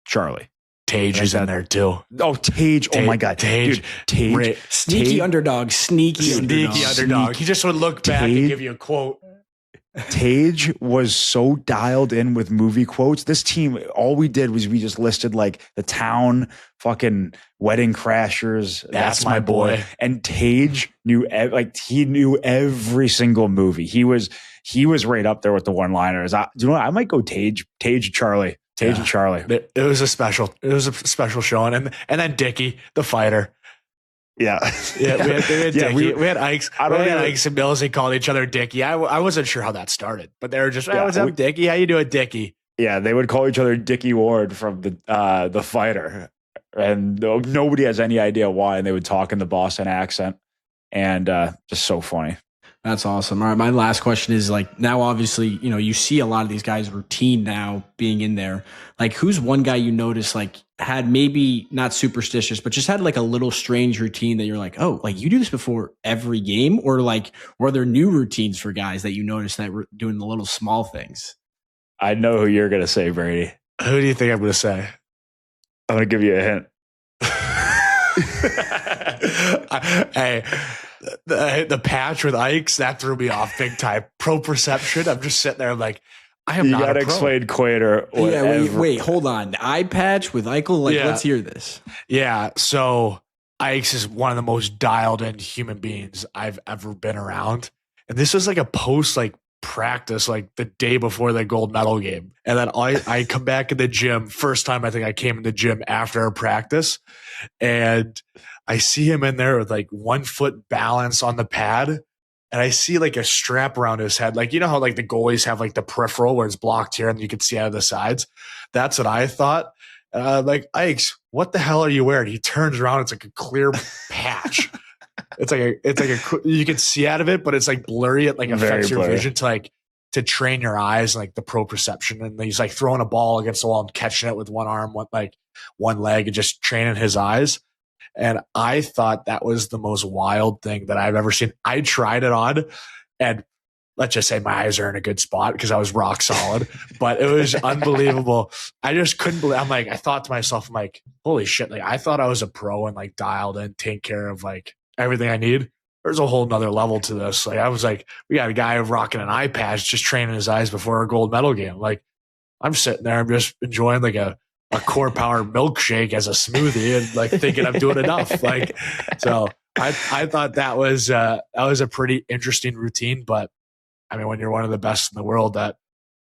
Charlie. Tage is in there too. Oh, Tage. Oh my God. Tage. Dude, Tage. Sneaky underdog. Sneaky underdog. He just would look back and give you a quote. Tage was so dialed in with movie quotes. This team, all we did was we just listed like The Town, fucking Wedding Crashers. That's my boy. And Tage knew, he knew every single movie. He was right up there with the one-liners. I might go Tage and Charlie. Tage and Charlie. It was a special showing. And then Dickie, the fighter. Yeah. We had Dickie. We had Ikes. Ikes and Mills. They called each other Dickie. I wasn't sure how that started, but they were just, what's up, Dickie? How you doing, Dickie? Yeah, they would call each other Dickie Ward from the fighter. And nobody has any idea why. And they would talk in the Boston accent. And just so funny. That's awesome. All right. My last question is like, now obviously, you see a lot of these guys routine now being in there. Like, who's one guy you notice like had maybe not superstitious, but just had like a little strange routine that you're like, oh, like you do this before every game? Or like, were there new routines for guys that you noticed that were doing the little small things? I know who you're going to say, Brady. Who do you think I'm going to say? I'm going to give you a hint. Hey, the patch with Ikes, that threw me off big time. Pro perception. I'm just sitting there like, I am not a pro. You got to explain Quater. Yeah, wait, hold on. The eye patch with Eichel? Let's hear this. Yeah, so Ikes is one of the most dialed in human beings I've ever been around. And this was like a post practice like the day before the gold medal game. And then I come back in the gym. First time I think I came in the gym after a practice. And I see him in there with like 1 foot balance on the pad. And I see like a strap around his head. Like, you know how like the goalies have like the peripheral where it's blocked here and you can see out of the sides. That's what I thought. Like, Ikes, what the hell are you wearing? He turns around. It's like a clear patch. It's like you can see out of it, but it's like blurry. It like affects your vision to train your eyes and like the proprioception. And he's like throwing a ball against the wall and catching it with one arm, one leg, and just training his eyes. And I thought that was the most wild thing that I've ever seen. I tried it on, and let's just say my eyes are in a good spot because I was rock solid, but it was unbelievable. I just couldn't believe. I thought to myself, I'm like, holy shit. Like, I thought I was a pro and like dialed in, take care of like everything I need. There's a whole nother level to this. Like, I was like, we got a guy rocking an eye patch, just training his eyes before a gold medal game. Like, I'm sitting there, I'm just enjoying like a core power milkshake as a smoothie and like thinking I'm doing enough. Like, so I thought that was a pretty interesting routine. But I mean, when you're one of the best in the world, that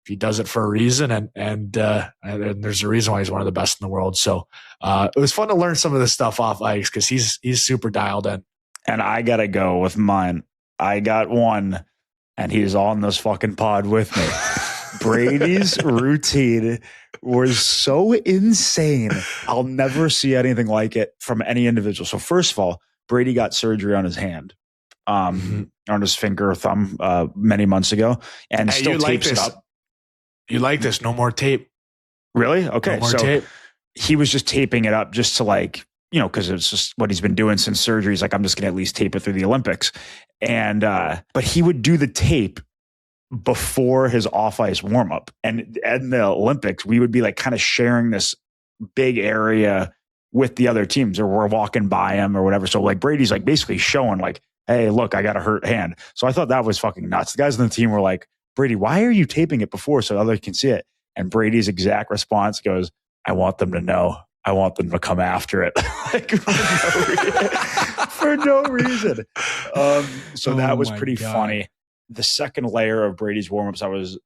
he does it for a reason, and there's a reason why he's one of the best in the world. So it was fun to learn some of this stuff off Ikes because he's super dialed in. And I gotta go with mine. I got one, and he's on this fucking pod with me. Brady's routine was so insane. I'll never see anything like it from any individual. So first of all, Brady got surgery on his hand, on his finger or thumb many months ago, and still tapes it up. You like this? No more tape. Really? Okay. No more tape. He was just taping it up just to like, because it's just what he's been doing since surgery. He's like, I'm just going to at least tape it through the Olympics. And, but he would do the tape before his off ice warm up. And in the Olympics, we would be like kind of sharing this big area with the other teams, or we're walking by him or whatever. So like Brady's like basically showing like, hey, look, I got a hurt hand. So I thought that was fucking nuts. The guys on the team were like, Brady, why are you taping it before so others can see it? And Brady's exact response goes, I want them to know. I want them to come after it. Like, for no reason. So that was pretty funny. The second layer of Brady's warm-ups that was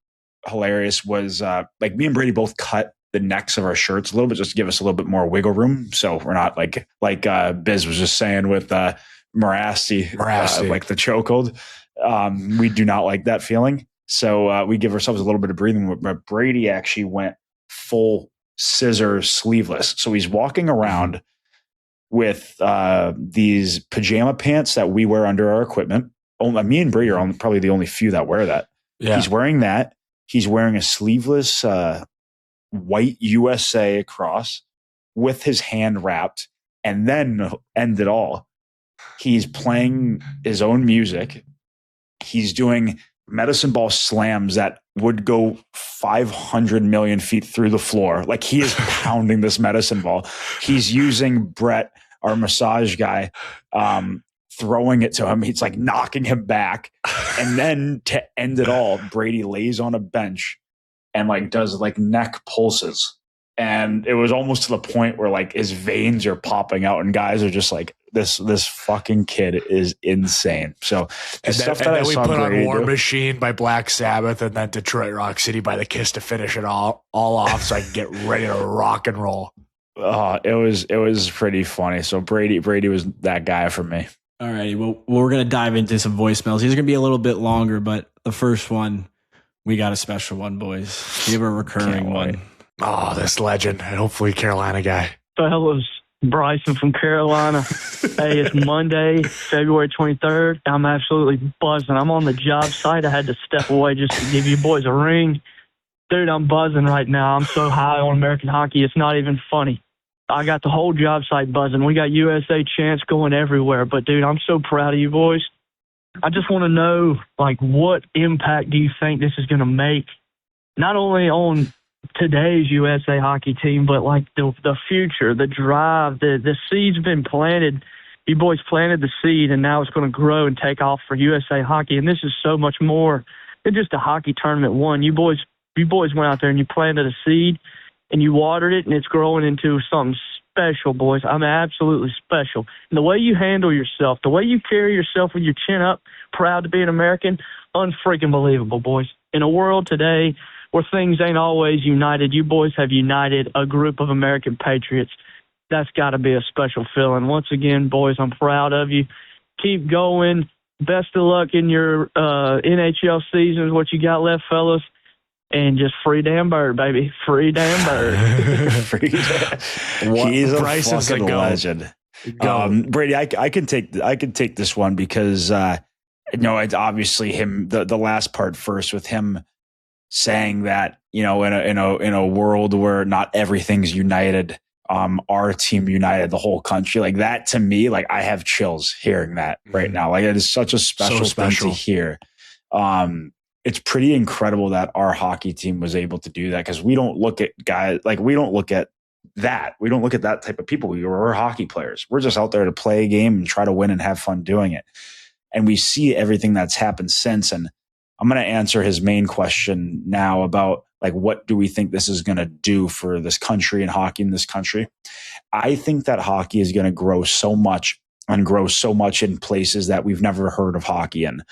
hilarious was like me and Brady both cut the necks of our shirts a little bit just to give us a little bit more wiggle room. So we're not like Biz was just saying with Morasti, like the chokehold. We do not like that feeling. So we give ourselves a little bit of breathing room. But Brady actually went full scissor sleeveless. So he's walking around with these pajama pants that we wear under our equipment. Me and Brady are probably the only few that wear that. Yeah. He's wearing that. He's wearing a sleeveless white USA across with his hand wrapped. And then end it all, he's playing his own music. He's doing medicine ball slams that would go 500 million feet through the floor. Like, he is pounding this medicine ball. He's using Brett, our massage guy, throwing it to him. He's like knocking him back. And then to end it all, Brady lays on a bench and like does like neck pulses. And it was almost to the point where like his veins are popping out and guys are just like, this fucking kid is insane. So the stuff that we put on War Machine by Black Sabbath and then Detroit Rock City by The Kiss to finish it all off so I can get ready to rock and roll. It was pretty funny. So Brady was that guy for me. All right. Well, we're going to dive into some voicemails. These are going to be a little bit longer, but the first one, we got a special one, boys. We have a recurring one. Oh, this legend. And hopefully Carolina guy. Fellas, Bryson from Carolina. Hey, it's Monday, February 23rd. I'm absolutely buzzing. I'm on the job site. I had to step away just to give you boys a ring. Dude, I'm buzzing right now. I'm so high on American hockey. It's not even funny. I got the whole job site buzzing. We got USA chants going everywhere. But, dude, I'm so proud of you boys. I just want to know, like, what impact do you think this is going to make, not only on today's USA hockey team, but like the future, the drive, the seed's been planted. You boys planted the seed, and now it's going to grow and take off for USA hockey. And this is so much more than just a hockey tournament one. You boys went out there and you planted a seed, and you watered it, and it's growing into something special, boys. I mean, absolutely special. And the way you handle yourself, the way you carry yourself with your chin up, proud to be an American, unfreaking believable, boys. In a world today where things ain't always united, you boys have united a group of American patriots. That's got to be a special feeling. Once again, boys, I'm proud of you. Keep going. Best of luck in your NHL seasons, what you got left, fellas. And just free damn bird, baby. Free damn bird. Free damn. He's a fucking legend. Brady, I can take this one because it's obviously him. The last part first with him saying that, in a world where not everything's united, our team united the whole country. Like that, to me, like I have chills hearing that right now. Like it is such a special thing to hear. It's pretty incredible that our hockey team was able to do that, because we don't look at guys like we don't look at that. We don't look at that type of people. We're hockey players. We're just out there to play a game and try to win and have fun doing it. And we see everything that's happened since. And I'm going to answer his main question now about like, what do we think this is going to do for this country and hockey in this country? I think that hockey is going to grow so much in places that we've never heard of hockey in.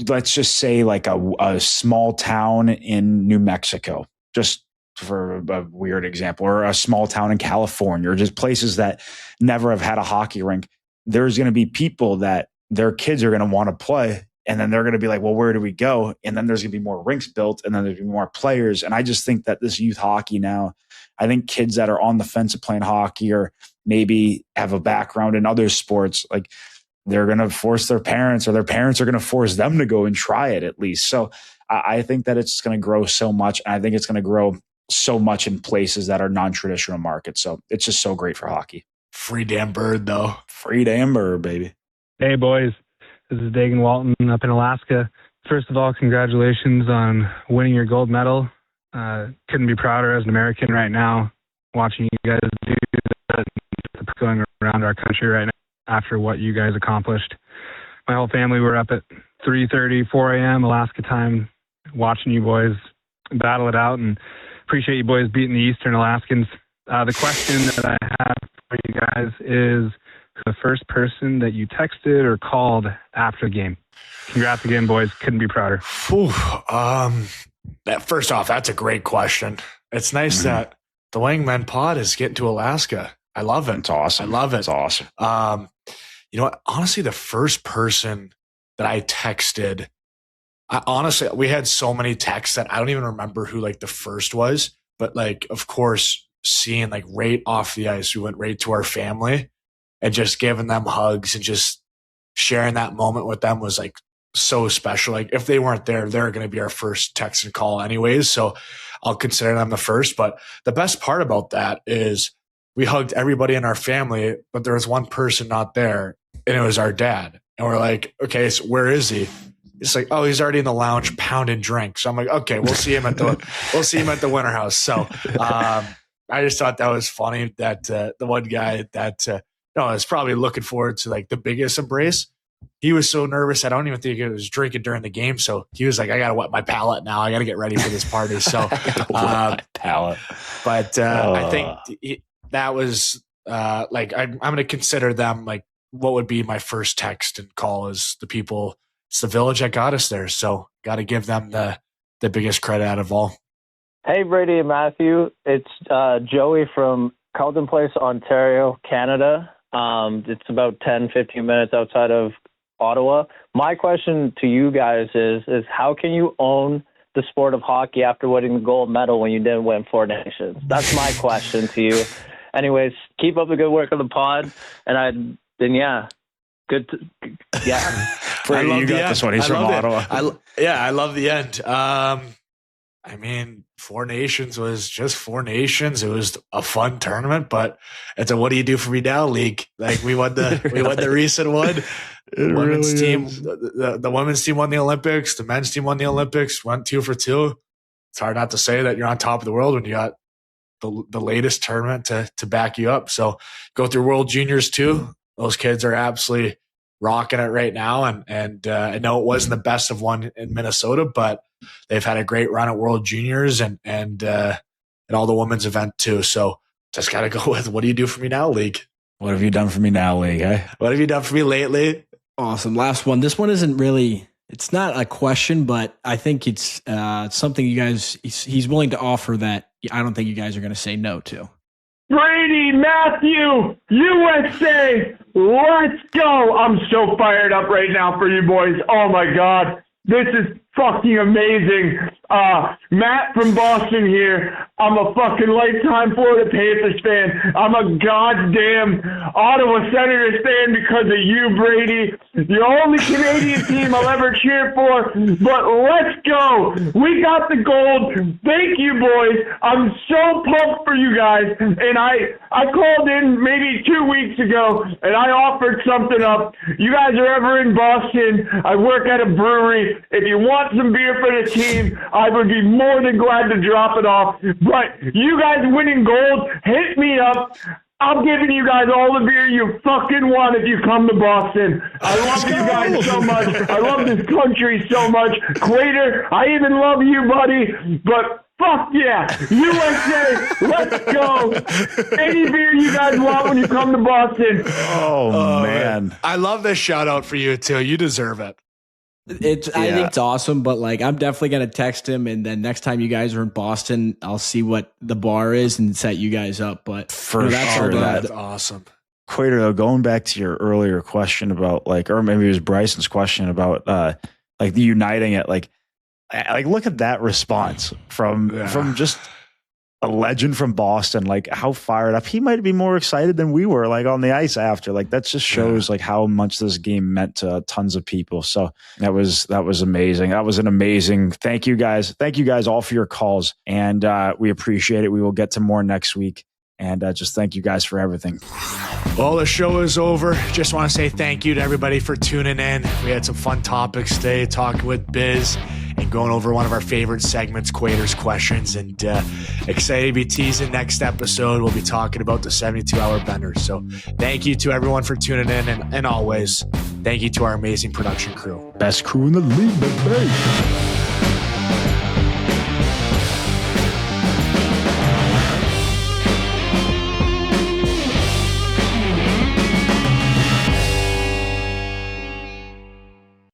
Let's just say like a small town in New Mexico, just for a weird example, or a small town in California, or just places that never have had a hockey rink. There's going to be people that their kids are going to want to play. And then they're going to be like, well, where do we go? And then there's going to be more rinks built, and then there's going to be more players. And I just think that this youth hockey now, I think kids that are on the fence of playing hockey or maybe have a background in other sports, like they're going to force their parents, or their parents are going to force them to go and try it at least. So I think that it's going to grow so much. And I think it's going to grow so much in places that are non-traditional markets. So it's just so great for hockey. Free damn bird, though. Free damn bird, baby. Hey, boys. This is Dagan Walton up in Alaska. First of all, congratulations on winning your gold medal. Couldn't be prouder as an American right now, watching you guys do that, going around our country right now after what you guys accomplished. My whole family were up at 3:30, 4 a.m. Alaska time, watching you boys battle it out, and appreciate you boys beating the Eastern Alaskans. The question that I have for you guys is, the first person that you texted or called after the game? Congrats again, boys. Couldn't be prouder. First off, that's a great question. It's nice that the Wingmen pod is getting to Alaska. I love it. It's awesome. I love it. It's awesome. You know what? Honestly, the first person that I texted, Honestly, we had so many texts that I don't even remember who like the first was, but like, of course, seeing like right off the ice, we went right to our family and just giving them hugs and just sharing that moment with them was like so special. Like if they weren't there, they're going to be our first text and call anyways. So I'll consider them the first. But the best part about that is we hugged everybody in our family, but there was one person not there, and it was our dad. And we're like, okay, so where is he? It's like, oh, he's already in the lounge pounding drinks. So I'm like, okay, we'll see him at the Winter House. So I just thought that was funny that the one guy that is probably looking forward to like the biggest embrace. He was so nervous. I don't even think he was drinking during the game. So he was like, I got to wet my palate now. I got to get ready for this party. So palate. But I think that was like, I'm going to consider them like what would be my first text and call is the people. It's the village that got us there. So got to give them the biggest credit out of all. Hey, Brady and Matthew. It's Joey from Carleton Place, Ontario, Canada. It's about 10, 15 minutes outside of Ottawa. My question to you guys is how can you own the sport of hockey after winning the gold medal when you didn't win Four Nations? That's my question to you. Anyways, keep up the good work on the pod. And good. Brady, you got this one. He's from Ottawa. I love the end. I mean, Four Nations was just Four Nations. It was a fun tournament, but it's a what do you do for me now league. Like we won the recent one. Women's team, the women's team won the Olympics. The men's team won the Olympics. Went 2 for 2. It's hard not to say that you're on top of the world when you got the latest tournament to back you up. So go through World Juniors too. Those kids are absolutely rocking it right now. And I know it wasn't the best of one in Minnesota, but they've had a great run at World Juniors and all the women's event too. So just got to go with what do you do for me now, league? What have you done for me now, league? Eh? What have you done for me lately? Awesome. Last one. This one isn't really, it's not a question, but I think it's something you guys, he's willing to offer that I don't think you guys are going to say no to. Brady, Matthew, USA, let's go. I'm so fired up right now for you boys. Oh my God. This is fucking amazing. Matt from Boston here. I'm a fucking lifetime Florida Panthers fan. I'm a goddamn Ottawa Senators fan because of you, Brady. The only Canadian team I'll ever cheer for. But let's go. We got the gold. Thank you, boys. I'm so pumped for you guys. And I called in maybe 2 weeks ago, and I offered something up. You guys are ever in Boston, I work at a brewery. If you want some beer for the team, I would be more than glad to drop it off. But you guys winning gold, hit me up. I'm giving you guys all the beer you fucking want if you come to Boston. I love you guys so much. I love this country so much. Quater, I even love you, buddy. But fuck yeah, USA, let's go. Any beer you guys want when you come to Boston. Oh man. I love this shout out for you too. You deserve it. I think it's awesome, but like I'm definitely gonna text him, and then next time you guys are in Boston, I'll see what the bar is and set you guys up. But that's awesome. Quater, though, going back to your earlier question about like, or maybe it was Bryson's question about like the uniting it, like look at that response from just a legend from Boston, like how fired up he might be, more excited than we were, like on the ice after. Like that just shows like how much this game meant to tons of people. So that was amazing. That was an amazing. Thank you guys all for your calls, and we appreciate it. We will get to more next week, and just thank you guys for everything. Well, the show is over. Just want to say thank you to everybody for tuning in. We had some fun topics today, talking with Biz and going over one of our favorite segments, Quater's Questions, and excited to be teasing next episode. We'll be talking about the 72-hour bender. So thank you to everyone for tuning in, and always thank you to our amazing production crew. Best crew in the league, baby.